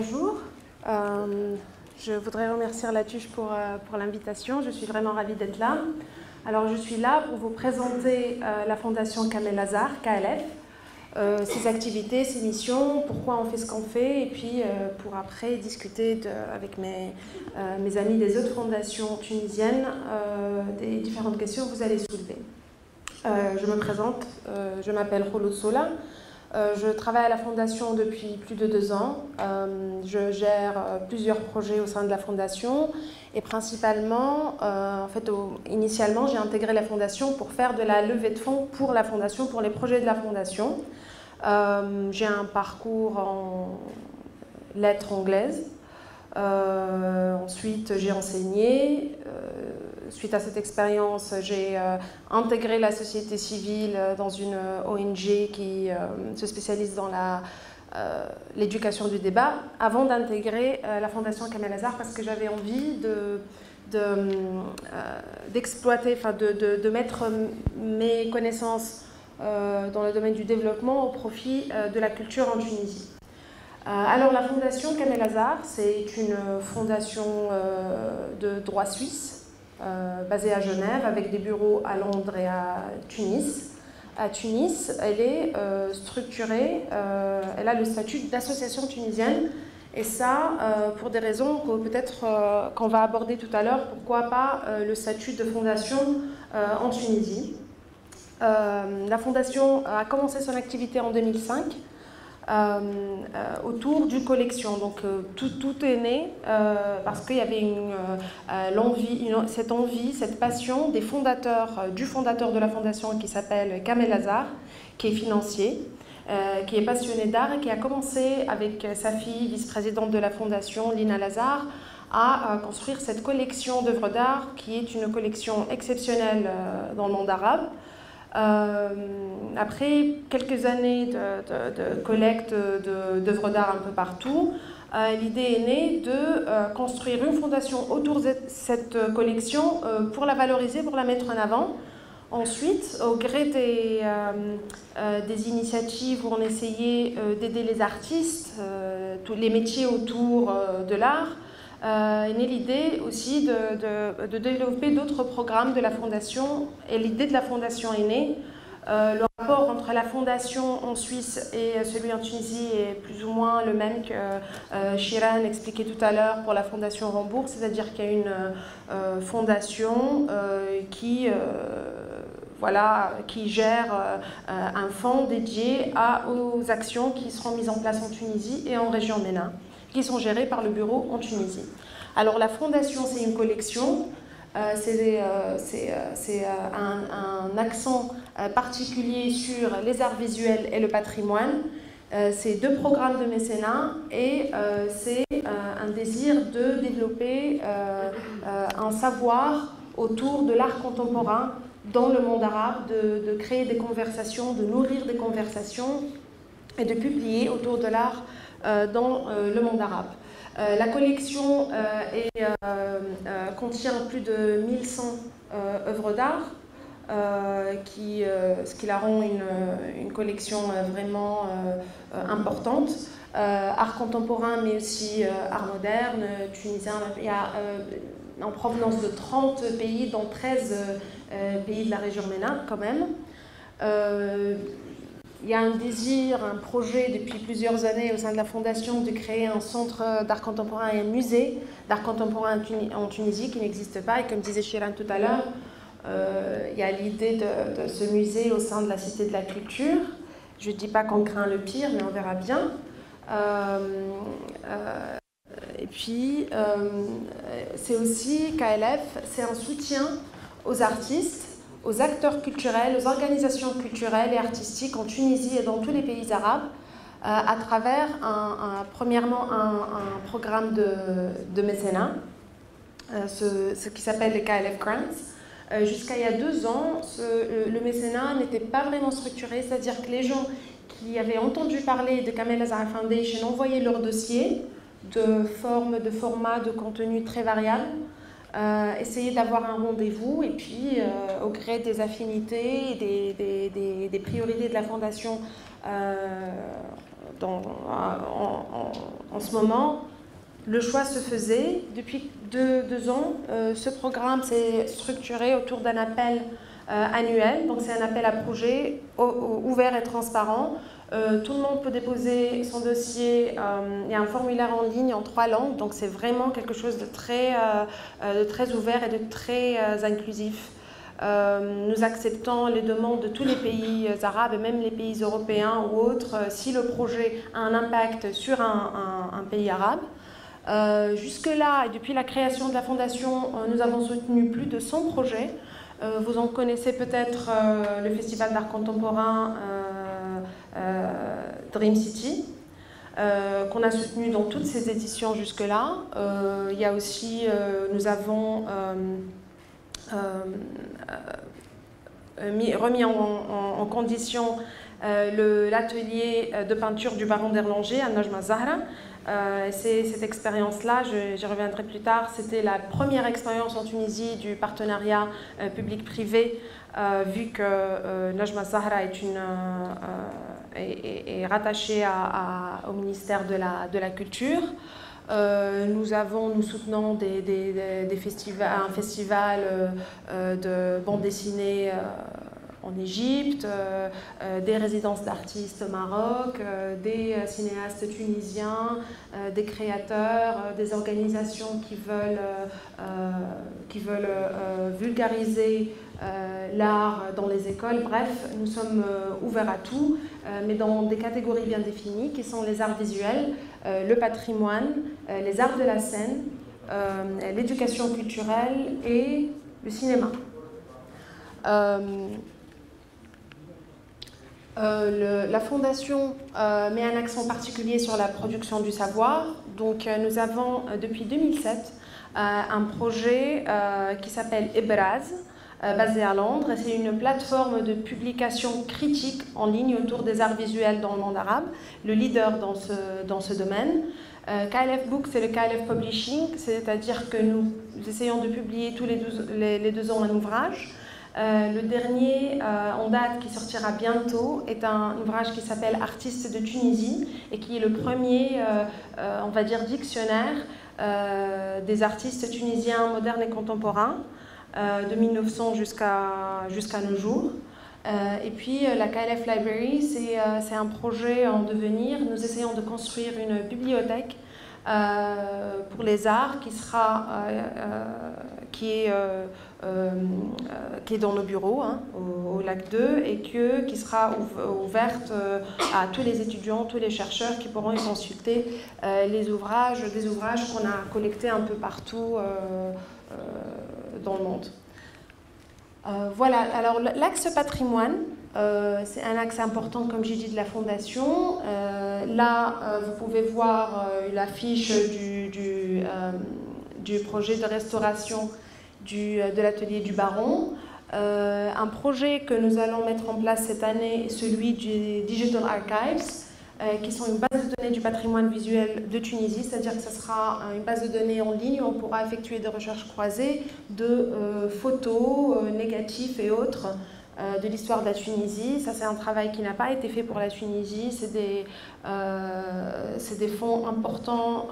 bonjour. Je voudrais remercier la TUJ pour l'invitation. Je suis vraiment ravie d'être là. Alors, je suis là pour vous présenter la Fondation Kamel Azar, KLF, ses activités, ses missions, pourquoi on fait ce qu'on fait, et puis pour après discuter avec mes amis des autres fondations tunisiennes des différentes questions que vous allez soulever. Je me présente, je m'appelle Khouloud Sola. Je travaille à la Fondation depuis plus de 2 ans. Je gère plusieurs projets au sein de la Fondation et principalement, initialement, j'ai intégré la Fondation pour faire de la levée de fonds pour la Fondation, pour les projets de la Fondation. J'ai un parcours en lettres anglaises. Ensuite, j'ai enseigné. Suite à cette expérience, j'ai intégré la société civile dans une ONG qui se spécialise dans l'éducation du débat, avant d'intégrer la Fondation Kamel Azar parce que j'avais envie d'exploiter, de mettre mes connaissances dans le domaine du développement au profit de la culture en Tunisie. Alors la Fondation Kamel Azar, c'est une fondation de droit suisse, basée à Genève, avec des bureaux à Londres et à Tunis. À Tunis, elle est structurée, elle a le statut d'association tunisienne, et ça, pour des raisons que peut-être qu'on va aborder tout à l'heure, pourquoi pas le statut de fondation en Tunisie. La fondation a commencé son activité en 2005, autour d'une collection. Donc tout est né parce qu'il y avait cette envie, cette passion du fondateur de la fondation qui s'appelle Kamel Azar, qui est financier, qui est passionné d'art et qui a commencé avec sa fille, vice-présidente de la fondation, Lina Lazar, à construire cette collection d'œuvres d'art qui est une collection exceptionnelle dans le monde arabe. Après quelques années de collecte d'œuvres d'art un peu partout, l'idée est née de construire une fondation autour de cette collection pour la valoriser, pour la mettre en avant. Ensuite, au gré des initiatives où on essayait d'aider les artistes, tous les métiers autour de l'art, est née l'idée aussi de développer d'autres programmes de la Fondation. Et l'idée de la Fondation est née. Le rapport entre la Fondation en Suisse et celui en Tunisie est plus ou moins le même que Shiran expliquait tout à l'heure pour la Fondation Rambourg, c'est-à-dire qu'il y a une fondation qui gère un fonds dédié aux actions qui seront mises en place en Tunisie et en région MENA, qui sont gérées par le bureau en Tunisie. Alors la fondation, c'est une collection, c'est un accent particulier sur les arts visuels et le patrimoine. C'est 2 programmes de mécénat et c'est un désir de développer un savoir autour de l'art contemporain dans le monde arabe, de créer des conversations, de nourrir des conversations et de publier autour de l'art dans le monde arabe. La collection contient plus de 1100 œuvres d'art, ce qui la rend une collection vraiment importante. Art contemporain, mais aussi art moderne, tunisien. Il y a en provenance de 30 pays, dont 13 pays de la région MENA quand même. Il y a un désir, un projet depuis plusieurs années au sein de la Fondation de créer un centre d'art contemporain et un musée d'art contemporain en Tunisie qui n'existe pas. Et comme disait Shiran tout à l'heure, il y a l'idée de ce musée au sein de la Cité de la Culture. Je ne dis pas qu'on craint le pire, mais on verra bien. Et puis, c'est aussi, KLF, c'est un soutien aux artistes, aux acteurs culturels, aux organisations culturelles et artistiques en Tunisie et dans tous les pays arabes, à travers premièrement un programme de mécénat, ce qui s'appelle les KLF Grants. Jusqu'à il y a 2 ans, le mécénat n'était pas vraiment structuré, c'est-à-dire que les gens qui avaient entendu parler de Kamel Azar Foundation envoyaient leur dossier de format, de contenu très variable, essayer d'avoir un rendez-vous et puis au gré des affinités et des priorités de la Fondation en ce moment, le choix se faisait. Depuis deux ans, ce programme s'est structuré autour d'un appel annuel. Donc c'est un appel à projet ouvert et transparent. Tout le monde peut déposer son dossier. Il y a un formulaire en ligne en 3 langues. Donc c'est vraiment quelque chose de très ouvert et de très inclusif. Nous acceptons les demandes de tous les pays arabes et même les pays européens ou autres si le projet a un impact sur un pays arabe. Jusque-là, et depuis la création de la Fondation, nous avons soutenu plus de 100 projets. Vous en connaissez peut-être le Festival d'art contemporain Dream City, qu'on a soutenu dans toutes ces éditions jusque-là. Il y a aussi, nous avons remis en condition l'atelier de peinture du baron d'Erlanger à Najma Zahra. Cette expérience-là, j'y reviendrai plus tard, c'était la première expérience en Tunisie du partenariat public-privé, vu que Najma Zahra est rattachée au ministère de la Culture. Nous soutenons un festival de bande dessinée en Égypte, des résidences d'artistes au Maroc, des cinéastes tunisiens, des créateurs, des organisations qui veulent vulgariser l'art dans les écoles. Bref, nous sommes ouverts à tout, mais dans des catégories bien définies qui sont les arts visuels, le patrimoine, les arts de la scène, l'éducation culturelle et le cinéma. La Fondation met un accent particulier sur la production du savoir. Donc nous avons depuis 2007 un projet qui s'appelle Ebraz, basé à Londres. C'est une plateforme de publication critique en ligne autour des arts visuels dans le monde arabe, le leader dans ce domaine. KLF Book, c'est le KLF Publishing, c'est-à-dire que nous essayons de publier tous les 2 ans un ouvrage. Le dernier en date qui sortira bientôt est un ouvrage qui s'appelle Artistes de Tunisie et qui est le premier, on va dire, dictionnaire des artistes tunisiens modernes et contemporains de 1900 jusqu'à nos jours. Et puis la KLF Library, c'est un projet en devenir. Nous essayons de construire une bibliothèque pour les arts qui est dans nos bureaux au Lac 2 et qui sera ouverte à tous les étudiants, tous les chercheurs qui pourront y consulter des ouvrages qu'on a collectés un peu partout dans le monde. Voilà, alors l'axe patrimoine, c'est un axe important, comme j'ai dit, de la Fondation. Là, vous pouvez voir l'affiche du projet de restauration de l'atelier du Baron. Un projet que nous allons mettre en place cette année est celui du Digital Archives, qui sont une base de données du patrimoine visuel de Tunisie, c'est-à-dire que ce sera une base de données en ligne où on pourra effectuer des recherches croisées de photos, négatifs et autres de l'histoire de la Tunisie. Ça, c'est un travail qui n'a pas été fait pour la Tunisie. C'est des fonds importants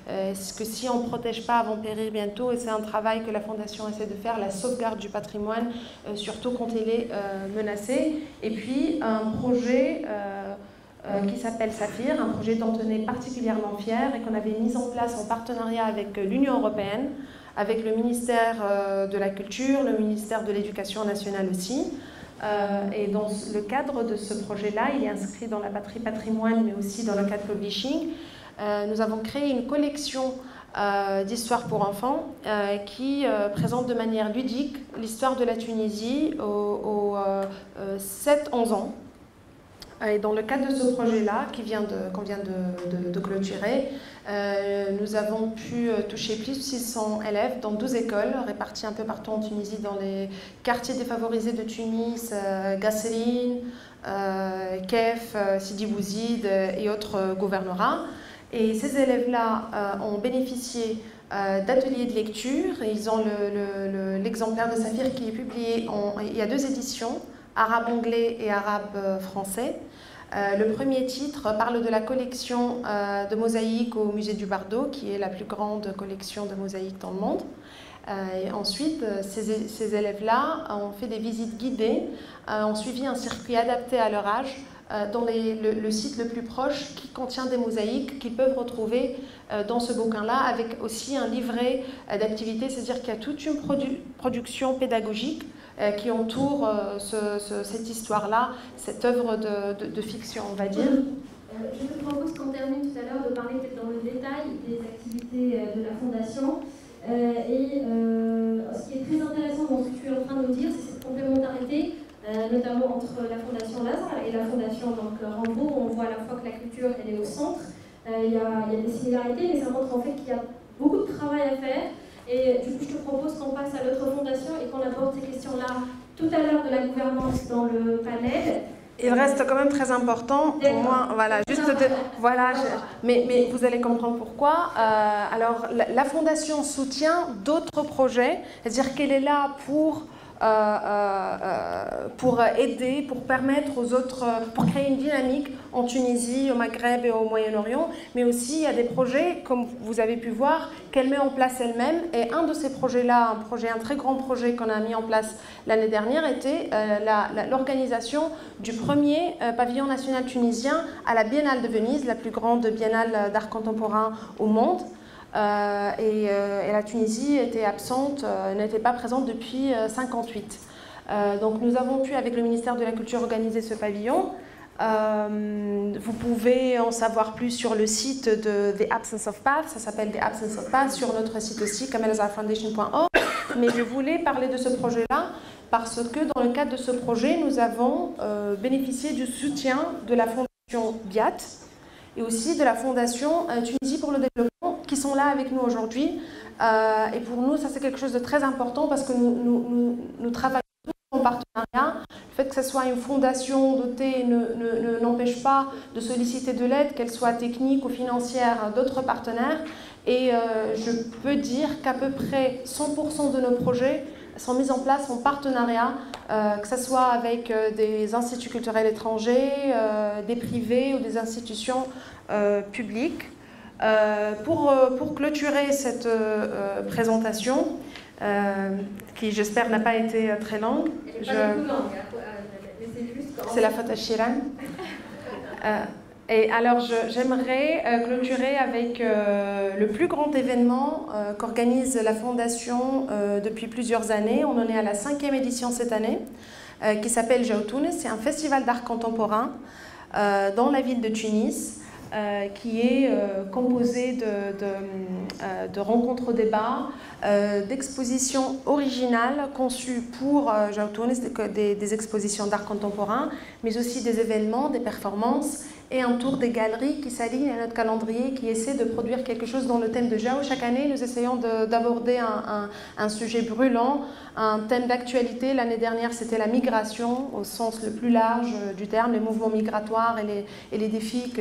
que si on ne protège pas vont périr bientôt. Et c'est un travail que la Fondation essaie de faire, la sauvegarde du patrimoine, surtout quand il est menacé. Et puis, un projet qui s'appelle Saphir, un projet dont on est particulièrement fier et qu'on avait mis en place en partenariat avec l'Union européenne, avec le ministère de la Culture, le ministère de l'Éducation nationale aussi. Et dans le cadre de ce projet-là, il est inscrit dans la batterie patrimoine, mais aussi dans le cadre publishing. Nous avons créé une collection d'histoires pour enfants qui présente de manière ludique l'histoire de la Tunisie aux 7-11 ans. Et dans le cadre de ce projet-là, qu'on vient de clôturer, nous avons pu toucher plus de 600 élèves dans 12 écoles, réparties un peu partout en Tunisie, dans les quartiers défavorisés de Tunis, Gasserine, Kef, Sidi Bouzid et autres gouvernorats. Et ces élèves-là ont bénéficié d'ateliers de lecture. Ils ont l'exemplaire de Saphir qui est publié il y a 2 éditions, arabe-anglais et arabe-français. Le premier titre parle de la collection de mosaïques au musée du Bardo, qui est la plus grande collection de mosaïques dans le monde. Et ensuite, ces élèves-là ont fait des visites guidées, ont suivi un circuit adapté à leur âge dans le site le plus proche qui contient des mosaïques qu'ils peuvent retrouver dans ce bouquin-là, avec aussi un livret d'activités, c'est-à-dire qu'il y a toute une production pédagogique qui entoure cette histoire-là, cette œuvre de fiction, on va dire. Je te propose qu'on termine tout à l'heure de parler peut-être dans le détail des activités de la Fondation. Ce qui est très intéressant dans ce que tu es en train de nous dire, c'est cette complémentarité, notamment entre la Fondation Lazare et la Fondation Rambourg. On voit à la fois que la culture elle est au centre, il y a des similarités, mais ça montre en fait qu'il y a beaucoup de travail à faire. Et du coup, je te propose qu'on passe à l'autre fondation et qu'on aborde ces questions-là tout à l'heure de la gouvernance dans le panel. Il reste quand même très important pour moi, voilà, juste voilà, mais vous allez comprendre pourquoi. Alors, la Fondation soutient d'autres projets, c'est-à-dire qu'elle est là pour aider, pour permettre aux autres, pour créer une dynamique en Tunisie, au Maghreb et au Moyen-Orient, mais aussi il y a des projets, comme vous avez pu voir, qu'elle met en place elle-même. Et un de ces projets-là, un très grand projet qu'on a mis en place l'année dernière, était l'organisation du premier pavillon national tunisien à la Biennale de Venise, la plus grande biennale d'art contemporain au monde. Et la Tunisie était absente, n'était pas présente depuis 1958. Donc nous avons pu, avec le ministère de la Culture, organiser ce pavillon. Vous pouvez en savoir plus sur le site de The Absence of Path, ça s'appelle The Absence of Path, sur notre site aussi, kamelazarfoundation.org. Mais je voulais parler de ce projet-là parce que dans le cadre de ce projet, nous avons bénéficié du soutien de la Fondation Biat et aussi de la Fondation Tunisie pour le développement, qui sont là avec nous aujourd'hui. Et pour nous, ça c'est quelque chose de très important parce que nous travaillons en partenariat. Le fait que ce soit une fondation dotée n'empêche pas de solliciter de l'aide, qu'elle soit technique ou financière, d'autres partenaires. Et je peux dire qu'à peu près 100% de nos projets sont mis en place en partenariat, que ce soit avec des instituts culturels étrangers, des privés ou des institutions publiques. Pour clôturer cette présentation, qui j'espère n'a pas été très longue, c'est la faute à Chiran. Et alors j'aimerais clôturer avec le plus grand événement qu'organise la Fondation depuis plusieurs années. On en est à la 5e édition cette année, qui s'appelle Jaoutoune. C'est un festival d'art contemporain dans la ville de Tunis, qui est composé de rencontres-débats, d'expositions originales conçues pour Jaoutoune, des expositions d'art contemporain, mais aussi des événements, des performances, et un tour des galeries qui s'alignent à notre calendrier, qui essaie de produire quelque chose dans le thème de Jaou. Chaque année, nous essayons d'aborder un sujet brûlant, un thème d'actualité. L'année dernière, c'était la migration, au sens le plus large du terme, les mouvements migratoires et les défis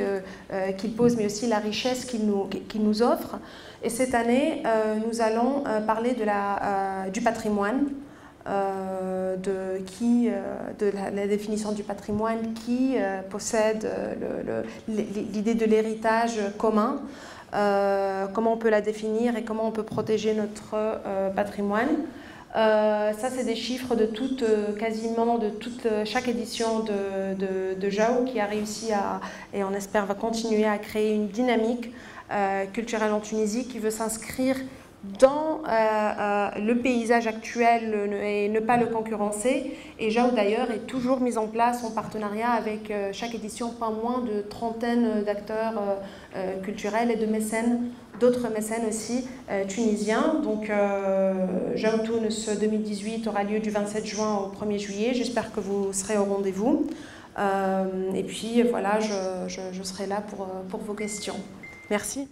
qu'ils posent, mais aussi la richesse qu'ils nous offrent. Et cette année, nous allons parler du patrimoine, de la définition du patrimoine qui possède l'idée de l'héritage commun, comment on peut la définir et comment on peut protéger notre patrimoine. Ça, c'est des chiffres de quasiment de chaque édition de Jaou, qui a réussi et on espère va continuer à créer une dynamique culturelle en Tunisie qui veut s'inscrire dans le paysage actuel et ne pas le concurrencer. Et Jaou d'ailleurs est toujours mise en place en partenariat avec chaque édition pas moins de trentaine d'acteurs culturels et de mécènes, d'autres mécènes aussi tunisiens. Donc Jaoutoune 2018 aura lieu du 27 juin au 1er juillet. J'espère que vous serez au rendez-vous. Et puis voilà, je serai là pour vos questions. Merci.